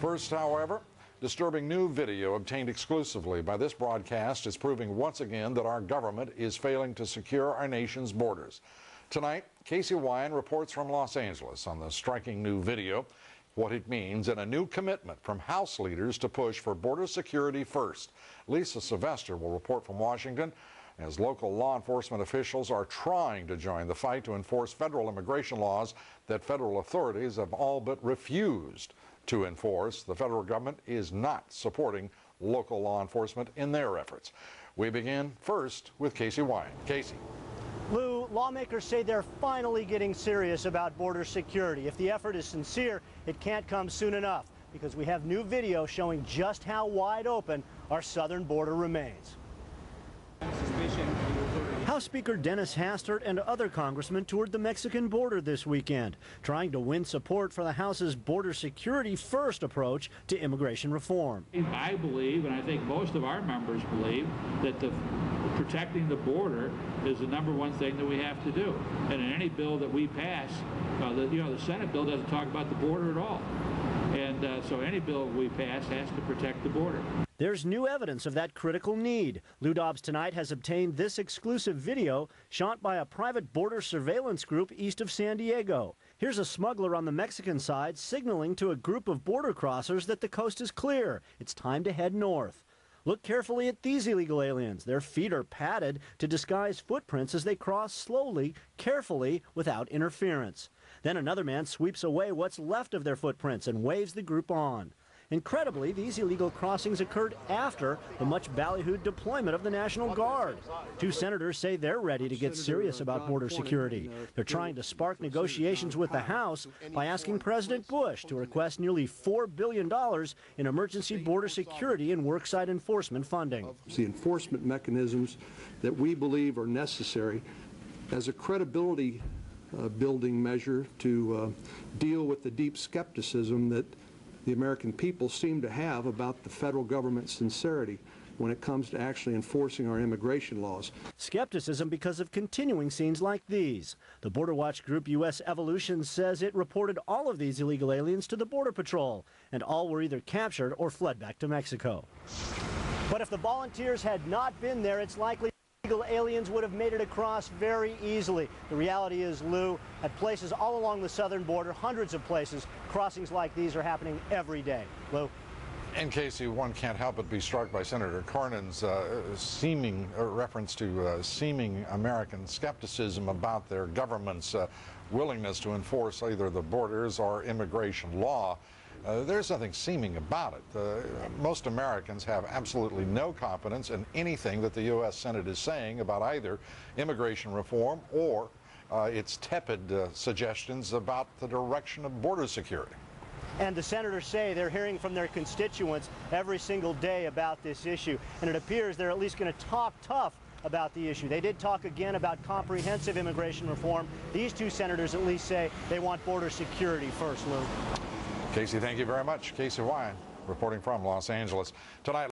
First, however, disturbing new video obtained exclusively by this broadcast is proving once again that our government is failing to secure our nation's borders. Tonight, Casey Wyan reports from Los Angeles on the striking new video, what it means, and a new commitment from House leaders to push for border security first. Lisa Sylvester will report from Washington as local law enforcement officials are trying to join the fight to enforce federal immigration laws that federal authorities have all but refused to enforce. The federal government is not supporting local law enforcement in their efforts. We begin first with Casey Wyan. Casey. Lou, lawmakers say they're finally getting serious about border security. If the effort is sincere, it can't come soon enough because we have new video showing just how wide open our southern border remains. House Speaker Dennis Hastert and other congressmen toured the Mexican border this weekend, trying to win support for the House's border security first approach to immigration reform. I believe, and I think most of our members believe, that protecting the border is the #1 thing that we have to do. And in any bill that we pass, the Senate bill doesn't talk about the border at all. And so any bill we pass has to protect the border. There's new evidence of that critical need. Lou Dobbs tonight has obtained this exclusive video shot by a private border surveillance group east of San Diego. Here's a smuggler on the Mexican side signaling to a group of border crossers that the coast is clear. It's time to head north. Look carefully at these illegal aliens. Their feet are padded to disguise footprints as they cross slowly, carefully, without interference. Then another man sweeps away what's left of their footprints and waves the group on. Incredibly, these illegal crossings occurred after the much ballyhooed deployment of the National Guard. Two senators say they're ready to get serious about border security. They're trying to spark negotiations with the House by asking President Bush to request nearly $4 billion in emergency border security and worksite enforcement funding. The enforcement mechanisms that we believe are necessary as a credibility building measure to deal with the deep skepticism that the American people seem to have about the federal government's sincerity when it comes to actually enforcing our immigration laws. Skepticism because of continuing scenes like these. The Border Watch group U.S. Evolution says it reported all of these illegal aliens to the Border Patrol, and all were either captured or fled back to Mexico. But if the volunteers had not been there, it's likely illegal aliens would have made it across very easily. The reality is, Lou, at places all along the southern border, hundreds of places, crossings like these are happening every day. Lou? And Casey, one can't help but be struck by Senator Cornyn's seeming reference to seeming American skepticism about their government's willingness to enforce either the borders or immigration law. There's nothing seeming about it. Most Americans have absolutely no confidence in anything that the U.S. Senate is saying about either immigration reform or its tepid suggestions about the direction of border security. And the senators say they're hearing from their constituents every single day about this issue, and it appears they're at least going to talk tough about the issue. They did talk again about comprehensive immigration reform. These two senators at least say they want border security first, Lou. Casey, thank you very much. Casey Wyan reporting from Los Angeles. Tonight.